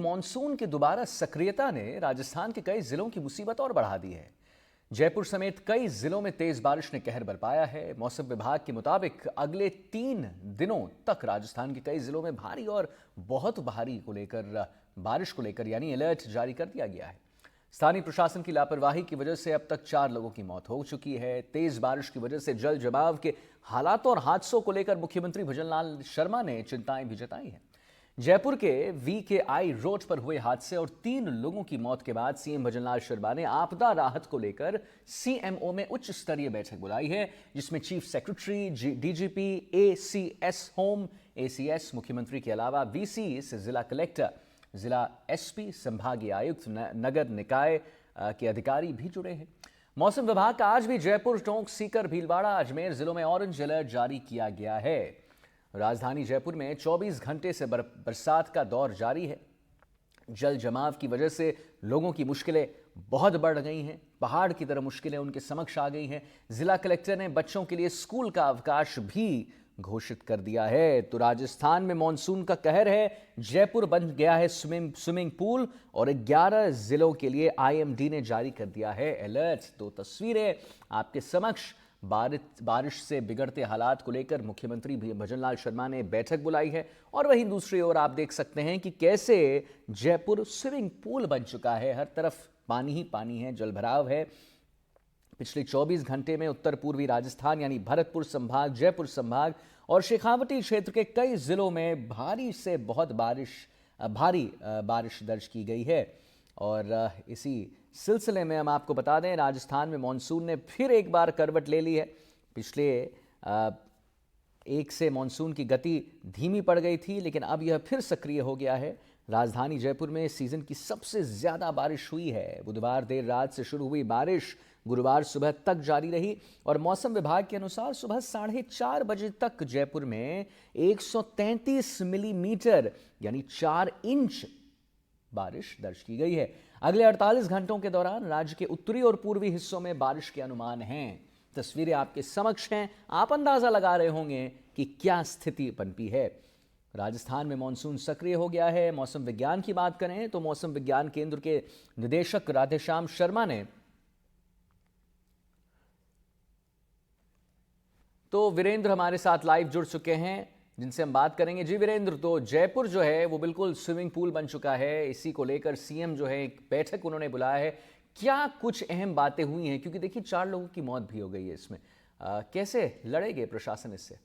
Monsoon की दोबारा सक्रियता ने राजस्थान के कई जिलों की मुसीबत और बढ़ा दी है। जयपुर समेत कई जिलों में तेज बारिश ने कहर बरपाया है। मौसम विभाग के मुताबिक अगले 3 दिनों तक राजस्थान के कई जिलों में भारी और बहुत भारी बारिश को लेकर यानी अलर्ट जारी कर दिया गया है। स्थानीय प्रशासन की लापरवाही की वजह से अब तक 4 लोगों की मौत हो चुकी है। तेज बारिश की वजह से जल जमाव के हालात और हादसों को लेकर मुख्यमंत्री भजनलाल शर्मा ने चिंताएं भी जताई हैं। जयपुर के VKI रोड पर हुए हादसे और 3 लोगों की मौत के बाद सीएम भजनलाल शर्मा ने आपदा राहत को लेकर CMO में उच्च स्तरीय बैठक बुलाई है, जिसमें chief secretary, DGP, ACS home, ACS मुख्यमंत्री के अलावा VC से जिला कलेक्टर, जिला SP, संभागीय आयुक्त, नगर निकाय के अधिकारी भी जुड़े हैं। मौसम विभाग का आज भी जयपुर, टोंक, सीकर, भीलवाड़ा, अजमेर जिलों में ऑरेंज अलर्ट जारी किया गया है। राजधानी जयपुर में 24 घंटे से बरसात का दौर जारी है। जल जमाव की वजह से लोगों की मुश्किलें बहुत बढ़ गई हैं। पहाड़ की तरह मुश्किलें उनके समक्ष आ गई हैं। जिला कलेक्टर ने बच्चों के लिए स्कूल का अवकाश भी घोषित कर दिया है। तो राजस्थान में मॉनसून का कहर है। जयपुर बन गया है स्विमिंग पूल और 11 जिलों के लिए IMD ने जारी कर दिया है अलर्ट। तो तस्वीरें आपके समक्ष। बारिश से बिगड़ते हालात को लेकर मुख्यमंत्री भजनलाल शर्मा ने बैठक बुलाई है और वहीं दूसरी ओर आप देख सकते हैं कि कैसे जयपुर स्विमिंग पूल बन चुका है। हर तरफ पानी ही पानी है, जलभराव है। पिछले 24 घंटे में उत्तर पूर्वी राजस्थान यानी भरतपुर संभाग, जयपुर संभाग और शेखावटी क्षेत्र के कई जिलों में भारी से बहुत भारी बारिश दर्ज की गई है। और इसी सिलसिले में हम आपको बता दें, राजस्थान में मॉनसून ने फिर एक बार करवट ले ली है। पिछले एक से मॉनसून की गति धीमी पड़ गई थी, लेकिन अब यह फिर सक्रिय हो गया है। राजधानी जयपुर में सीजन की सबसे ज्यादा बारिश हुई है। बुधवार देर रात से शुरू हुई बारिश गुरुवार सुबह तक जारी रही और मौसम विभाग के अनुसार सुबह 4:30 बजे तक जयपुर में 133 मिलीमीटर यानी 4 इंच बारिश दर्ज की गई है। अगले 48 घंटों के दौरान राज्य के उत्तरी और पूर्वी हिस्सों में बारिश के अनुमान हैं। तस्वीरें आपके समक्ष हैं। आप अंदाजा लगा रहे होंगे कि क्या स्थिति पनपी है। राजस्थान में मॉनसून सक्रिय हो गया है। मौसम विज्ञान की बात करें तो मौसम विज्ञान केंद्र के निदेशक राधेश्याम शर्मा ने तो वीरेंद्र हमारे साथ लाइव जुड़ चुके हैं, जिनसे हम बात करेंगे। जी वीरेंद्र, तो जयपुर जो है वो बिल्कुल स्विमिंग पूल बन चुका है। इसी को लेकर CM जो है एक बैठक उन्होंने बुलाया है। क्या कुछ अहम बातें हुई हैं, क्योंकि देखिए 4 लोगों की मौत भी हो गई है इसमें। कैसे लड़ेगे प्रशासन इससे?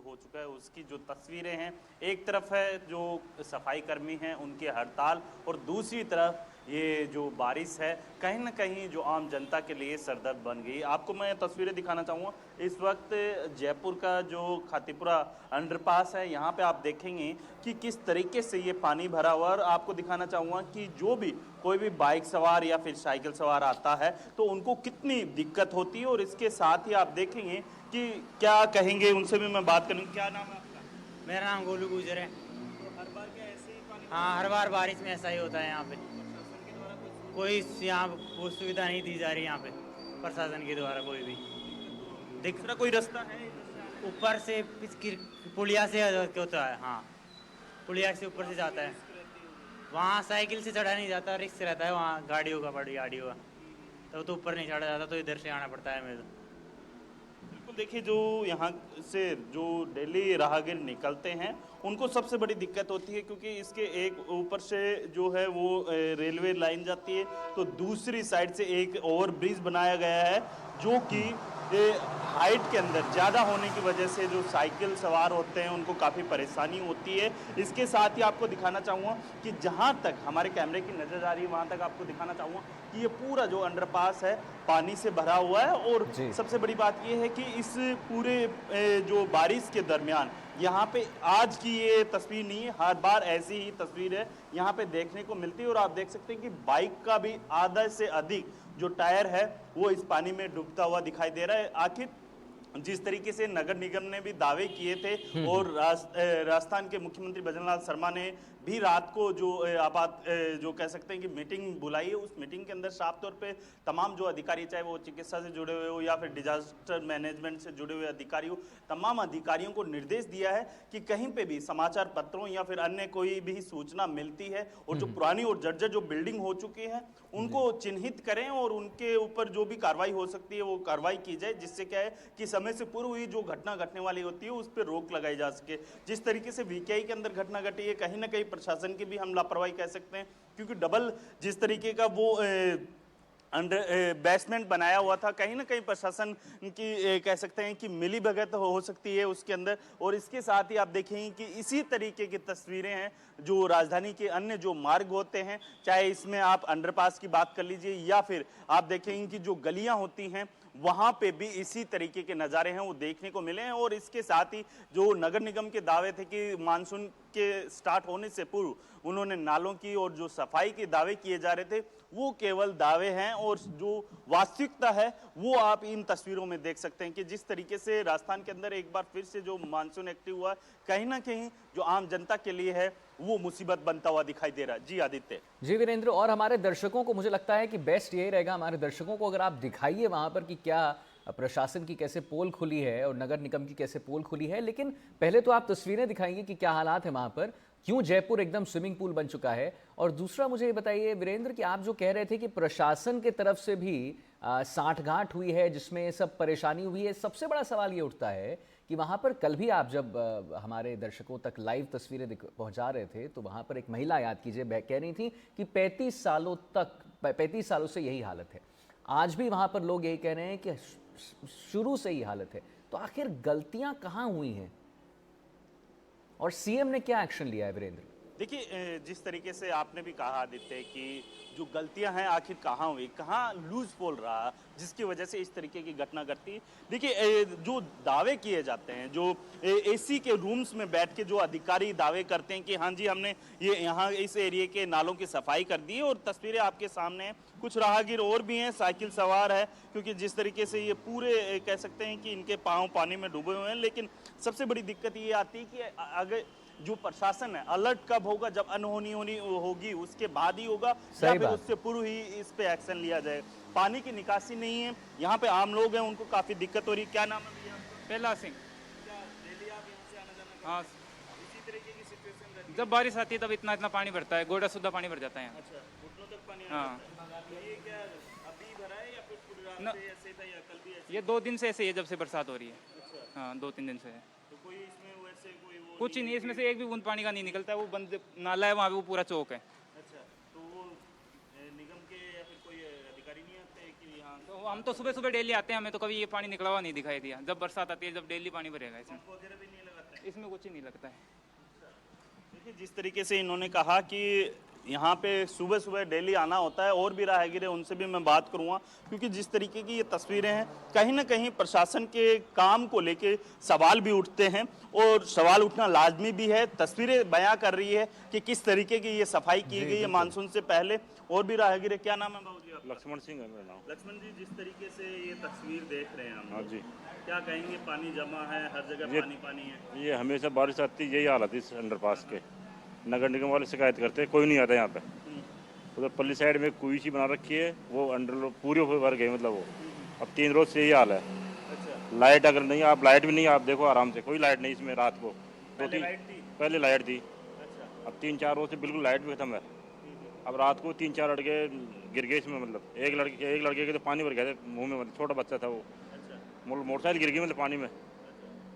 हो चुका है उसकी जो तस्वीरें हैं, एक तरफ है जो सफाई कर्मी हैं उनकी हड़ताल और दूसरी तरफ ये जो बारिश है कहीं ना कहीं जो आम जनता के लिए सरदर्द बन गई। आपको मैं तस्वीरें दिखाना चाहूँगा। इस वक्त जयपुर का जो खातीपुरा अंडरपास है, यहाँ पे आप देखेंगे कि किस तरीके से ये पानी भरा हुआ है। और आपको दिखाना चाहूँगा कि जो भी कोई भी बाइक सवार या फिर साइकिल सवार आता है तो उनको कितनी दिक्कत होती है। और इसके साथ ही आप देखेंगे कि क्या कहेंगे, उनसे भी मैं बात करूँगी। क्या नाम है आपका? मेरा नाम गोलू गुजर है। तो हर बार क्या ऐसे ही पानी? हाँ, हर बार बारिश में ऐसा ही होता है। यहाँ पे कोई यहाँ वो सुविधा नहीं दी जा रही। यहाँ पे प्रशासन के द्वारा कोई भी दूसरा कोई रास्ता है? ऊपर से पुलिया से होता है। हाँ, पुलिया से ऊपर से जाता है। वहाँ साइकिल से चढ़ा नहीं जाता, रिस्क रहता है वहाँ गाड़ियों का, बड़ी गाड़ियों का, तो ऊपर नहीं चढ़ा जाता, तो इधर से आना पड़ता है मेरे को। बिल्कुल, देखिए जो यहाँ से जो डेली राहगीर निकलते हैं उनको सबसे बड़ी दिक्कत होती है, क्योंकि इसके एक ऊपर से जो है वो रेलवे लाइन जाती है, तो दूसरी साइड से एक ओवर ब्रिज बनाया गया है जो कि हाइट के अंदर ज़्यादा होने की वजह से जो साइकिल सवार होते हैं उनको काफ़ी परेशानी होती है। इसके साथ ही आपको दिखाना चाहूँगा कि जहाँ तक हमारे कैमरे की नज़र आ रही है वहाँ तक आपको दिखाना चाहूँगा कि ये पूरा जो अंडरपास है पानी से भरा हुआ है। और सबसे बड़ी बात ये है कि इस पूरे जो बारिश के दरमियान यहाँ पे आज की ये तस्वीर नहीं है, हर बार ऐसी ही तस्वीर है यहाँ पे देखने को मिलती है। और आप देख सकते हैं कि बाइक का भी आधा से अधिक जो टायर है वो इस पानी में डूबता हुआ दिखाई दे रहा है। आखिर जिस तरीके से नगर निगम ने भी दावे किए थे और राजस्थान के मुख्यमंत्री भजनलाल शर्मा ने भी रात को जो जो कह सकते हैं कि मीटिंग बुलाई है, उस मीटिंग के अंदर साफ तौर पे तमाम जो अधिकारी, चाहे वो चिकित्सा से जुड़े हुए हो या फिर डिजास्टर मैनेजमेंट से जुड़े हुए अधिकारी हो, तमाम अधिकारियों को निर्देश दिया है कि कहीं पे भी समाचार पत्रों या फिर अन्य कोई भी सूचना मिलती है और जो पुरानी और जर्जर जो बिल्डिंग हो चुकी है उनको चिन्हित करें और उनके ऊपर जो भी कार्रवाई हो सकती है वो कार्रवाई की जाए, जिससे क्या है कि समय से पूर्व ही जो घटना घटने वाली होती है उस पर रोक लगाई जा सके। जिस तरीके से वीकेआई के अंदर घटना घटी है, कहीं ना कहीं प्रशासन की भी हम लापरवाही कह सकते हैं, क्योंकि डबल जिस तरीके का वो अंडर बेसमेंट बनाया हुआ था, कहीं ना कहीं प्रशासन की कह सकते हैं कि मिली भगत हो सकती है उसके अंदर। और इसके साथ ही आप देखेंगे कि इसी तरीके की तस्वीरें हैं जो राजधानी के अन्य जो मार्ग होते हैं, चाहे इसमें आप अंडरपास की बात कर लीजिए या फिर आप देखेंगे कि जो गलियां होती हैं वहां पे भी इसी तरीके के नज़ारे हैं वो देखने को मिले हैं। और इसके साथ ही जो नगर निगम के दावे थे कि मानसून के स्टार्ट होने से पूर्व उन्होंने नालों की और जो सफाई के दावे किए जा रहे थे वो केवल दावे हैं, और जो वास्तविकता है वो आप इन तस्वीरों में देख सकते हैं कि जिस तरीके से राजस्थान के अंदर एक बार फिर से जो मानसून एक्टिव हुआ, कहीं ना कहीं जो आम जनता के लिए है वो मुसीबत बनता हुआ दिखाई दे रहा है। जी आदित्य। जी वीरेंद्र, और हमारे दर्शकों को मुझे लगता है कि बेस्ट यही रहेगा, हमारे दर्शकों को अगर आप दिखाइए वहां पर कि क्या प्रशासन की कैसे पोल खुली है और नगर निगम की कैसे पोल खुली है, लेकिन पहले तो आप तस्वीरें दिखाएंगे कि क्या हालात है वहां पर, क्यों जयपुर एकदम स्विमिंग पूल बन चुका है। और दूसरा मुझे ये बताइए वीरेंद्र कि आप जो कह रहे थे कि प्रशासन की तरफ से भी सांठगांठ हुई है जिसमें ये सब परेशानी हुई है, सबसे बड़ा सवाल ये उठता है कि वहाँ पर कल भी आप जब हमारे दर्शकों तक लाइव तस्वीरें पहुँचा रहे थे तो वहाँ पर एक महिला, याद कीजिए, कह रही थी कि 35 सालों से यही हालत है। आज भी वहाँ पर लोग यही कह रहे हैं कि शुरू से ही हालत है। तो आखिर गलतियाँ कहाँ हुई हैं और सीएम ने क्या एक्शन लिया है वीरेंद्र? देखिए, जिस तरीके से आपने भी कहा आदित्य कि जो गलतियां हैं आखिर कहाँ हुई, कहाँ लूज पोल रहा जिसकी वजह से इस तरीके की घटना घटती। देखिए, जो दावे किए जाते हैं, जो एसी के रूम्स में बैठ के जो अधिकारी दावे करते हैं कि हाँ जी हमने ये यहाँ इस एरिया के नालों की सफाई कर दी है, और तस्वीरें आपके सामने हैं, कुछ राहगीर और भी हैं, साइकिल सवार है, क्योंकि जिस तरीके से ये पूरे कह सकते हैं कि इनके पाँव पानी में डूबे हुए हैं। लेकिन सबसे बड़ी दिक्कत ये आती है कि अगर जो प्रशासन है अलर्ट कब होगा, जब अनहोनी होगी उसके बाद ही होगा या फिर उससे पूर्व ही इस पे एक्शन लिया जाए। पानी की निकासी नहीं है, यहाँ पे आम लोग हैं उनको काफी दिक्कत हो रही है। क्या नाम है भैया? पहला सिंह। क्या डेली आप यहाँ से आना जाना? हाँ, इसी तरीके की सिचुएशन रहती है? जब बारिश आती है तब इतना इतना पानी भरता है, गोड़ा सुद्धा पानी भर जाता है यहाँ। अच्छा, घुटनों तक पानी आ हाँ। जाता है। तो ये क्या अभी भरा है या फिर पूरी रात न- से ऐसे था या कल भी ऐसे? ये 2 दिन से ऐसे ही है जब से बरसात हो रही है। अच्छा, हाँ, 2-3 दिन से है। तो कोई इसमें वैसे कोई वो कुछ ही नहीं, इसमें से एक भी बूंद पानी का नहीं निकलता है। वो बंद नाला है वहाँ पे, वो पूरा चौक है। अच्छा, तो वो निगम के या फिर कोई अधिकारी नहीं आते कि यहाँ तो हम तो सुबह सुबह डेली आते हैं, हमें तो कभी ये पानी निकला हुआ नहीं दिखाई दिया। जब बरसात आती है, जब डेली पानी भरेगा इसमें, पंप वगैरह भी नहीं लगाते? इसमें कुछ ही नहीं लगता है। देखिए, जिस तरीके से इन्होंने कहा कि यहाँ पे सुबह सुबह डेली आना होता है, और भी राहगीर है उनसे भी मैं बात करूँगा, क्योंकि जिस तरीके की ये तस्वीरें हैं कहीं ना कहीं प्रशासन के काम को लेके सवाल भी उठते हैं, और सवाल उठना लाजमी भी है। तस्वीरें बयां कर रही है कि किस तरीके की ये सफाई की गई है मानसून से पहले। और भी राहगीर है। क्या नाम है बाबू जी आपका? लक्ष्मण सिंह है मेरा नाम। लक्ष्मण जी, जिस तरीके से ये तस्वीर देख रहे हैं हम, हाँ जी, क्या कहेंगे? पानी जमा है, हर जगह ये- पानी पानी है। ये हमेशा बारिश आती है, यही हालत है इस अंडरपास के। नगर निगम वाले शिकायत करते हैं, कोई नहीं आता यहाँ पे। उधर पल्ली साइड में कुई सी बना रखी है, वो अंडर पूरी भर गई, मतलब वो अब 3 रोज से यही हाल है। अच्छा, लाइट अगर नहीं, आप लाइट भी नहीं, आप देखो आराम से, कोई लाइट नहीं इसमें रात को। पहले लाइट थी? पहले लाइट थी, अच्छा, अब 3-4 रोज से बिल्कुल लाइट भी खत्म है। अब रात को 3-4 लड़के गिर गए इसमें, मतलब एक लड़के के तो पानी भर गया था मुँह में, मतलब छोटा बच्चा था वो, अच्छा। मोटरसाइकिल गिर गई मतलब पानी में।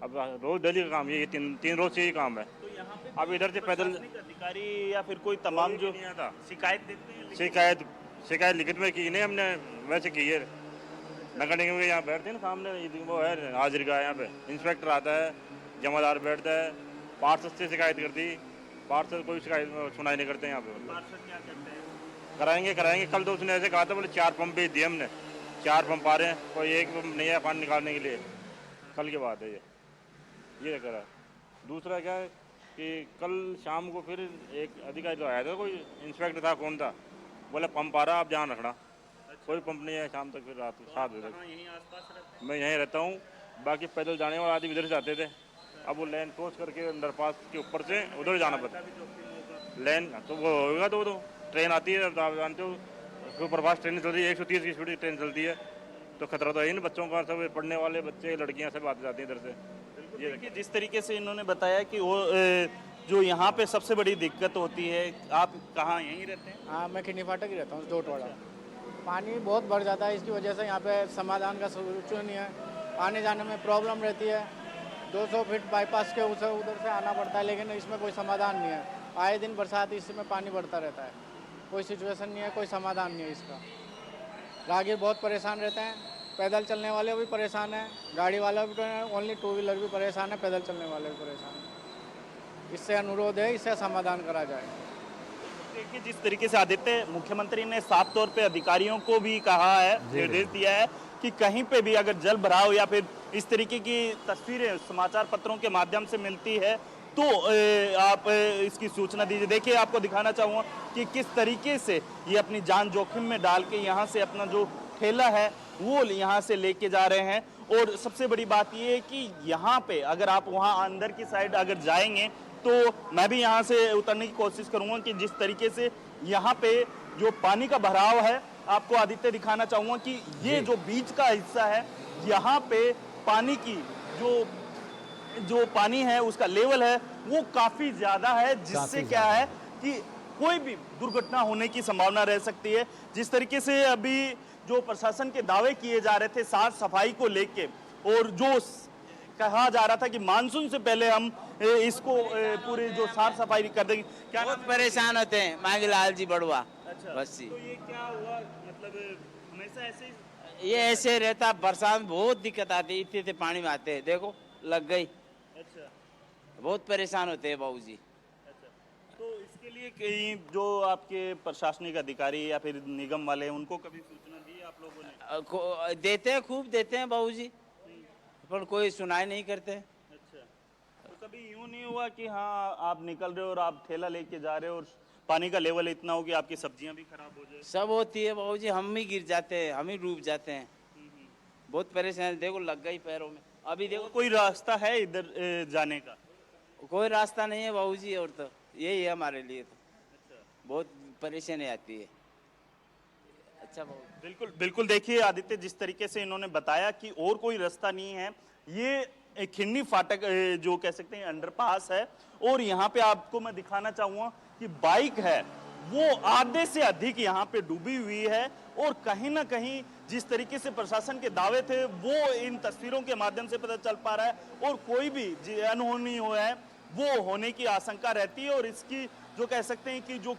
अब रोज डेली का काम ये 3 रोज से यही काम है। तो यहाँ पे अब इधर से पैदल प्रशासनिक अधिकारी या फिर कोई तमाम जो नहीं आता। शिकायत देते हैं, शिकायत लिखित में की नहीं हमने, वैसे की है। नगर निगम के यहाँ बैठते हैं ना सामने, वो है हाजिर का, यहाँ पे इंस्पेक्टर आता है, जमादार बैठता है, पार्षद से शिकायत करती, पार्षद कोई शिकायत सुनाई नहीं करते यहाँ पे। मतलब पार्षद क्या करते हैं? कराएंगे। कल तो उसने ऐसे कहा था, बोले 4 पंप भेज दिए हमने, 4 पंप आ रहे हैं, कोई एक पंप नहीं है पानी निकालने के लिए। कल की बात है ये करा। दूसरा क्या है कि कल शाम को फिर एक अधिकारी तो आया था, कोई इंस्पेक्टर था, कौन था, बोला पंप आ रहा, आप ध्यान रखना। कोई पंप नहीं है शाम तक, फिर रात को 7 बजे तक। यहीं आसपास रहते हैं? मैं यहीं रहता हूँ, बाकी पैदल जाने वाले आदमी इधर से जाते थे। अब वो लाइन क्रॉस करके अंडरपास के ऊपर से उधर जाना पड़ता। भी जोखिम होगा। लाइन तो वो होगा तो ट्रेन आती है, आप जानते हो सुपरफास्ट ट्रेन चल रही है, 130 की स्पीड की ट्रेन चलती है, तो खतरा तो है ही ना बच्चों का, सब पढ़ने वाले बच्चे लड़कियां सब आते जाती हैं इधर से। ये देखिए जिस तरीके से इन्होंने बताया कि वो जो यहाँ पे सबसे बड़ी दिक्कत होती है, आप कहाँ यहीं रहते हैं? हाँ, मैं खिंडी फाटक ही रहता हूँ, जोटवाड़ा। पानी बहुत बढ़ जाता है, इसकी वजह से यहाँ पे समाधान का सोल्यूशन नहीं है। आने जाने में प्रॉब्लम रहती है, 200 फीट बाईपास के उधर से आना पड़ता है, लेकिन इसमें कोई समाधान नहीं है। आए दिन बरसात इसमें पानी बढ़ता रहता है, कोई सिचुएशन नहीं है, कोई समाधान नहीं है इसका। राहगीर बहुत परेशान रहते हैं, पैदल चलने वाले भी परेशान हैं, गाड़ी वाला भी, ओनली टू व्हीलर भी परेशान है, पैदल चलने वाले भी परेशान हैं। इससे अनुरोध है, इससे समाधान करा जाए। देखिए जिस तरीके से आदित्य, मुख्यमंत्री ने साफ तौर पे अधिकारियों को भी कहा है, निर्देश दिया है कि कहीं पे भी अगर जल भराव या फिर इस तरीके की तस्वीरें समाचार पत्रों के माध्यम से मिलती है तो आप इसकी सूचना दीजिए। देखिए आपको दिखाना चाहूँगा कि किस तरीके से ये अपनी जान जोखिम में डाल के यहाँ से अपना जो ठेला है वो यहाँ से लेके जा रहे हैं। और सबसे बड़ी बात ये है कि यहाँ पे अगर आप वहाँ अंदर की साइड अगर जाएंगे तो मैं भी यहाँ से उतरने की कोशिश करूँगा कि जिस तरीके से यहाँ पे जो पानी का भराव है, आपको आदित्य दिखाना चाहूँगा कि ये जो बीच का हिस्सा है, यहाँ पे पानी की जो पानी है उसका लेवल है वो काफी ज्यादा है, जिससे क्या है कि कोई भी दुर्घटना होने की संभावना रह सकती है। जिस तरीके से अभी जो प्रशासन के दावे किए जा रहे थे साफ सफाई को लेके, और जो कहा जा रहा था कि मानसून से पहले हम इसको पूरी जो साफ सफाई कर देंगे, क्या बहुत परेशान होते हैं। मांगीलाल जी बड़ुआ। अच्छा, बस जी। तो ये क्या हुआ, मतलब हमेशा ऐसे ही? ये ऐसे रहता, बरसात में बहुत दिक्कत आती है, इतने पानी में आते हैं, देखो लग गई। अच्छा बहुत परेशान होते हैं बाबूजी। अच्छा, तो इसके लिए कहीं जो आपके प्रशासनिक अधिकारी या फिर निगम वाले हैं, उनको कभी सूचना दी है आप लोगों ने? देते हैं, खूब देते हैं बाबूजी, पर कोई सुनाई नहीं करते। अच्छा, तो कभी यूं नहीं हुआ कि हाँ आप निकल रहे हो और आप ठेला लेके जा रहे हो और पानी का लेवल इतना हो कि आपकी सब्जियां भी खराब हो जाए? सब होती है बाबूजी, हम ही गिर जाते हैं, हम ही डूब जाते हैं। बहुत परेशान, देखो लग गई पैरों में। अभी देखो कोई रास्ता है इधर जाने का? कोई रास्ता नहीं है बाबूजी, और तो यही है हमारे लिए, तो बहुत परेशानी आती है। अच्छा बाबू, बिल्कुल बिल्कुल। देखिए आदित्य, जिस तरीके से इन्होंने बताया कि और कोई रास्ता नहीं है, ये एक खिन्नी फाटक जो कह सकते हैं अंडरपास है, और यहाँ पे आपको मैं दिखाना चाहूँगा कि बाइक है वो आधे से अधिक यहाँ पे डूबी हुई है। और कहीं ना कहीं जिस तरीके से प्रशासन के दावे थे वो इन तस्वीरों के माध्यम से पता चल पा रहा है, और कोई भी अनहोनी हुआ है वो होने की आशंका रहती है, और इसकी जो कह सकते हैं कि जो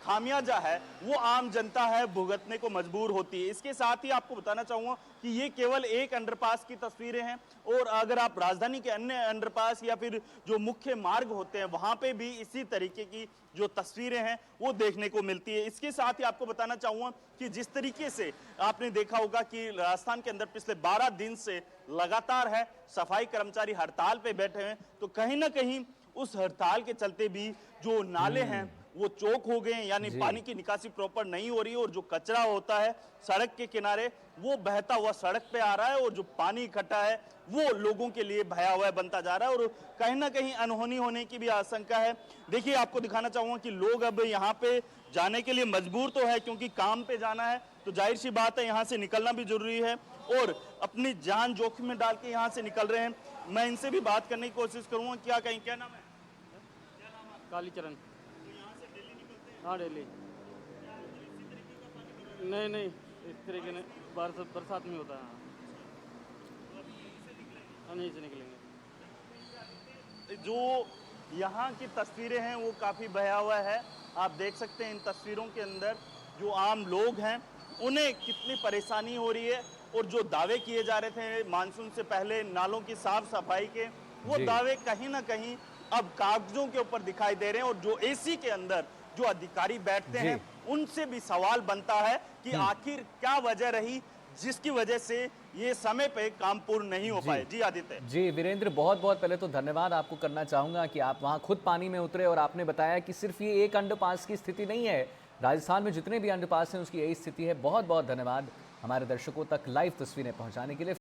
खामियाजा है वो आम जनता है भुगतने को मजबूर होती है। इसके साथ ही आपको बताना चाहूँगा कि ये केवल एक अंडरपास की तस्वीरें हैं, और अगर आप राजधानी के अन्य अंडरपास या फिर जो मुख्य मार्ग होते हैं वहाँ पे भी इसी तरीके की जो तस्वीरें हैं वो देखने को मिलती है। इसके साथ ही आपको बताना चाहूँगा कि जिस तरीके से आपने देखा होगा कि राजस्थान के अंदर पिछले 12 दिन से लगातार है सफाई कर्मचारी हड़ताल पे बैठे हैं, तो कहीं ना कहीं उस हड़ताल के चलते भी जो नाले हैं वो चौक हो गए, यानी पानी की निकासी प्रॉपर नहीं हो रही है, और जो कचरा होता है सड़क के किनारे वो बहता हुआ सड़क पे आ रहा है, और जो पानी इकट्ठा है वो लोगों के लिए भयावह बनता जा रहा है, और कहीं ना कहीं अनहोनी होने की भी आशंका है। देखिए आपको दिखाना चाहूंगा कि लोग अब यहाँ पे जाने के लिए मजबूर तो है, क्योंकि काम पे जाना है, तो जाहिर सी बात है यहाँ से निकलना भी जरूरी है, और अपनी जान जोखिम में डाल के यहाँ से निकल रहे हैं। मैं इनसे भी बात करने की कोशिश करूंगा। क्या नाम है? कालीचरण। हाँ डेली। नहीं इस तरीके ने बरसात में होता है। हाँ, यहीं से निकलेंगे। जो यहाँ की तस्वीरें हैं वो काफ़ी भयावह है। आप देख सकते हैं इन तस्वीरों के अंदर जो आम लोग हैं उन्हें कितनी परेशानी हो रही है, और जो दावे किए जा रहे थे मानसून से पहले नालों की साफ सफाई के, वो दावे कहीं ना कहीं अब कागजों के ऊपर दिखाई दे रहे हैं। और जो एसी के अंदर जो अधिकारी बैठते हैं उनसे भी सवाल बनता है कि आखिर क्या वजह रही जिसकी वजह से ये समय पे काम पूर्ण नहीं हो पाए। जी आदित्य। जी वीरेंद्र, बहुत बहुत पहले तो धन्यवाद आपको करना चाहूँगा कि आप वहाँ खुद पानी में उतरे, और आपने बताया कि सिर्फ ये एक अंडरपास की स्थिति नहीं है, राजस्थान में जितने भी अंडरपास हैं उसकी यही स्थिति है। बहुत बहुत धन्यवाद हमारे दर्शकों तक लाइव तस्वीरें पहुँचाने के लिए।